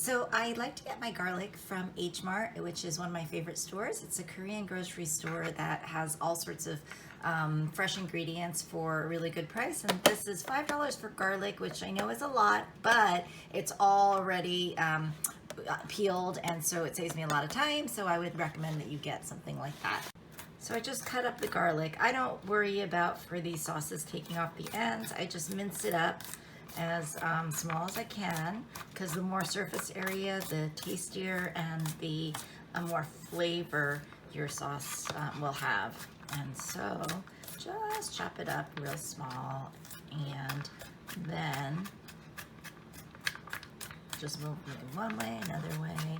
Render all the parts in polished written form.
So I like to get my garlic from H Mart, which is one of my favorite stores. It's a Korean grocery store that has all sorts of fresh ingredients for a really good price. And this is $5 for garlic, which I know is a lot, but it's already peeled, and so it saves me a lot of time. So I would recommend that you get something like that. So I just cut up the garlic. I don't worry about, for these sauces, taking off the ends. I just mince it up as small as I can, because the more surface area, the tastier and the more flavor your sauce will have. And so just chop it up real small, and then just move it one way, another way.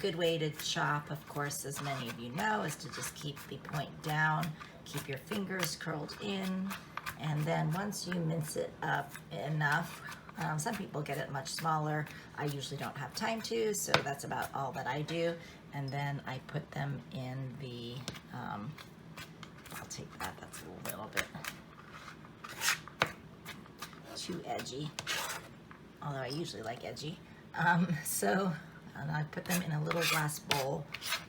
Good way to chop, of course, as many of you know, is to just keep the point down, keep your fingers curled in, and then once you mince it up enough, some people get it much smaller. I usually don't have time to, so that's about all that I do. And then I put them in the, I'll take that, that's a little bit too edgy, although I usually like edgy. And I put them in a little glass bowl,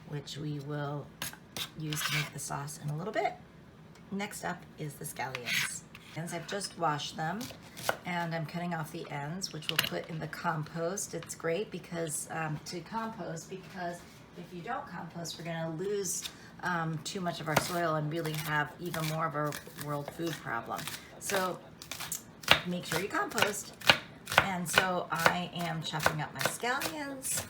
which we will use to make the sauce in a little bit. Next up is the scallions. And I've just washed them, and I'm cutting off the ends, which we'll put in the compost. It's great because to compost, because if you don't compost, we're gonna lose too much of our soil and really have even more of a world food problem. So make sure you compost. And so I am chopping up my scallions.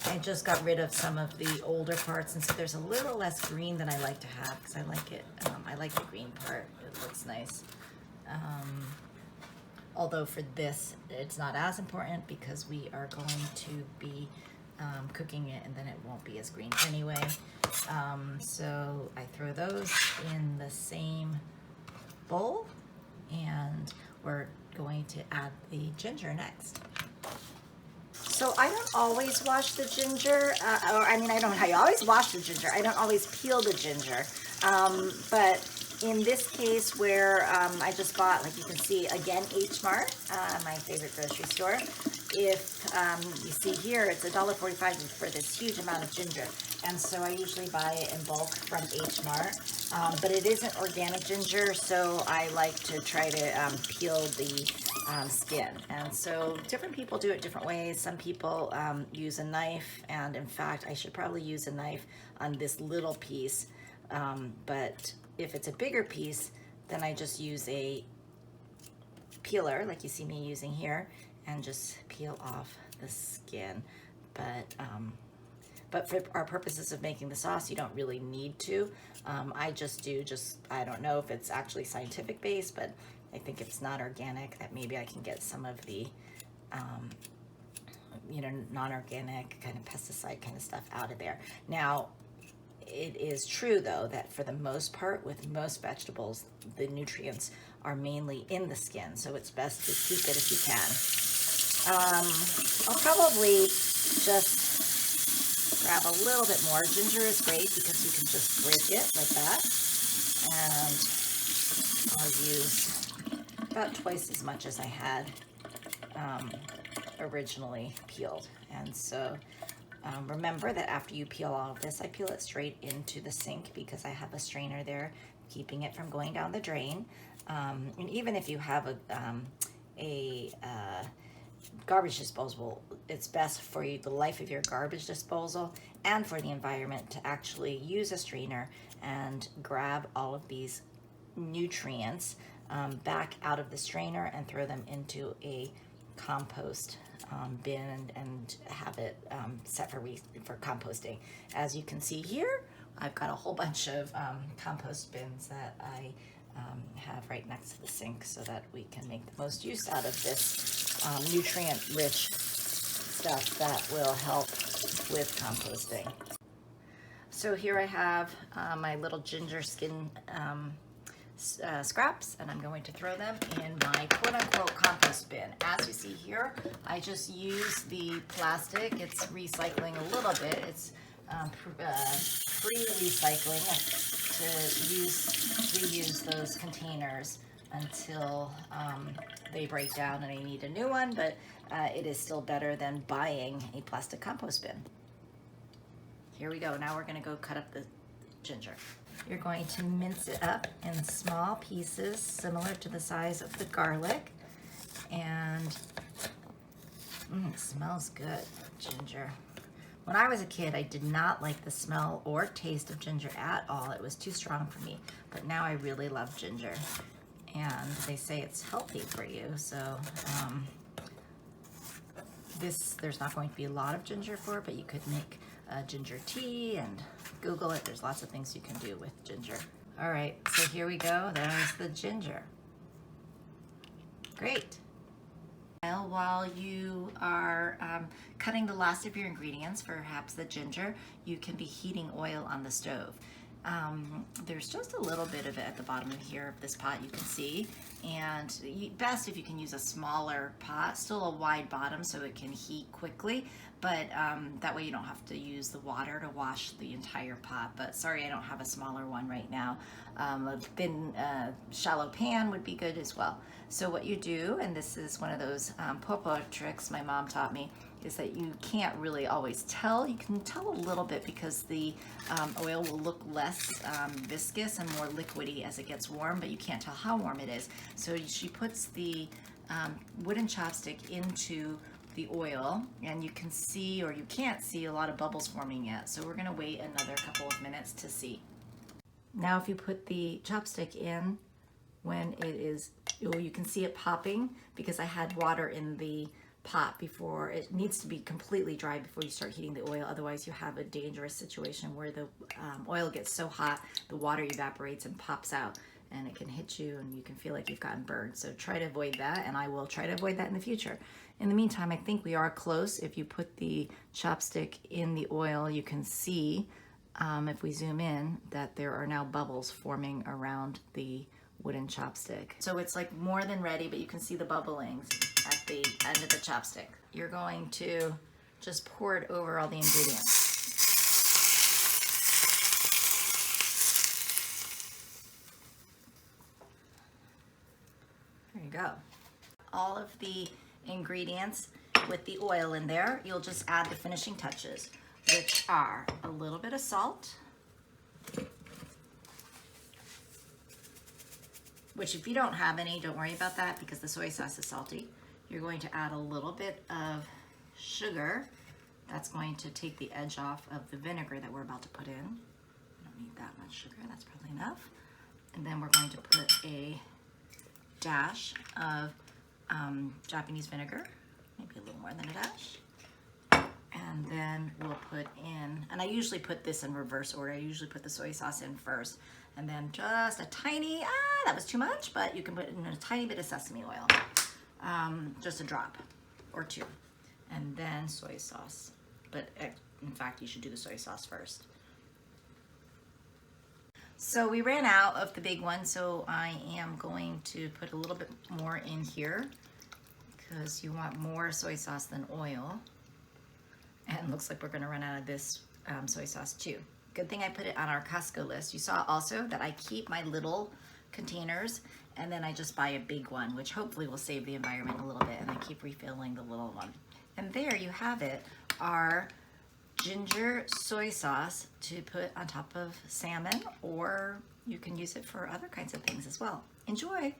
I just got rid of some of the older parts, and so there's a little less green than I like to have, because I like it. I like the green part. It looks nice. Although for this, it's not as important because we are going to be cooking it, and then it won't be as green anyway. So I throw those in the same bowl, and we're going to add the ginger next. So I don't always wash the ginger, I don't know how you always wash the ginger. I don't always peel the ginger. But in this case where I just bought, like you can see, again, H Mart, my favorite grocery store. If you see here, it's $1.45 for this huge amount of ginger. And so I usually buy it in bulk from H Mart. But it isn't organic ginger, so I like to try to peel the skin. And so different people do it different ways. Some people use a knife, and in fact, I should probably use a knife on this little piece. But if it's a bigger piece, then I just use a peeler, like you see me using here, and just peel off the skin. But for our purposes of making the sauce, you don't really need to. I just do, I don't know if it's actually scientific based, but I think if it's not organic, that maybe I can get some of the, non-organic kind of pesticide kind of stuff out of there. Now, it is true though that for the most part, with most vegetables, the nutrients are mainly in the skin, so it's best to keep it if you can. I'll probably just grab a little bit more. Ginger is great because you can just break it like that, and I'll use about twice as much as I had originally peeled. And so remember that after you peel all of this, I peel it straight into the sink because I have a strainer there keeping it from going down the drain. And even if you have a garbage disposal, it's best for you, the life of your garbage disposal, and for the environment, to actually use a strainer and grab all of these nutrients back out of the strainer and throw them into a compost bin and have it set for composting. As you can see here, I've got a whole bunch of compost bins that I have right next to the sink so that we can make the most use out of this nutrient-rich stuff that will help with composting. So here I have my little ginger skin scraps, and I'm going to throw them in my quote-unquote compost bin. As you see here, I just use the plastic. It's recycling a little bit. It's free recycling to reuse those containers until they break down and I need a new one, but it is still better than buying a plastic compost bin. Here we go. Now we're going to go cut up the ginger. You're going to mince it up in small pieces similar to the size of the garlic. And it smells good, ginger. When I was a kid, I did not like the smell or taste of ginger at all. It was too strong for me. But now I really love ginger. And they say it's healthy for you. So there's not going to be a lot of ginger for it, but you could make ginger tea and Google it. There's lots of things you can do with ginger. All right, so here we go. There's the ginger. Great. While you are cutting the last of your ingredients, perhaps the ginger, you can be heating oil on the stove. There's just a little bit of it at the bottom of here of this pot, you can see, and best if you can use a smaller pot, still a wide bottom so it can heat quickly, but that way you don't have to use the water to wash the entire pot. But sorry, I don't have a smaller one right now. A thin shallow pan would be good as well. So what you do, and this is one of those popo tricks my mom taught me, is that you can't really always tell. You can tell a little bit because the oil will look less viscous and more liquidy as it gets warm, but you can't tell how warm it is. So she puts the wooden chopstick into the oil, and you can see, or you can't see, a lot of bubbles forming yet. So we're gonna wait another couple of minutes to see. Now if you put the chopstick in, when it is, you can see it popping because I had water in the pot before. It needs to be completely dry before you start heating the oil, otherwise you have a dangerous situation where the oil gets so hot the water evaporates and pops out, and it can hit you and you can feel like you've gotten burned. So try to avoid that, and I will try to avoid that in the future. In the meantime, I think we are close. If you put the chopstick in the oil, you can see, if we zoom in, that there are now bubbles forming around the wooden chopstick. So it's like more than ready, but you can see the bubblings at the end of the chopstick. You're going to just pour it over all the ingredients. There you go. All of the ingredients with the oil in there, you'll just add the finishing touches, which are a little bit of salt, which if you don't have any, don't worry about that because the soy sauce is salty. You're going to add a little bit of sugar. That's going to take the edge off of the vinegar that we're about to put in. We don't need that much sugar, that's probably enough. And then we're going to put a dash of Japanese vinegar, maybe a little more than a dash. And then we'll put in, and I usually put this in reverse order. I usually put the soy sauce in first, and then just a tiny, that was too much, but you can put in a tiny bit of sesame oil. Just a drop or two. And then soy sauce. But in fact, you should do the soy sauce first. So we ran out of the big one, so I am going to put a little bit more in here because you want more soy sauce than oil. And looks like we're gonna run out of this soy sauce too. Good thing I put it on our Costco list. You saw also that I keep my little containers and then I just buy a big one, which hopefully will save the environment a little bit, and I keep refilling the little one. And there you have it, our ginger soy sauce to put on top of salmon, or you can use it for other kinds of things as well. Enjoy.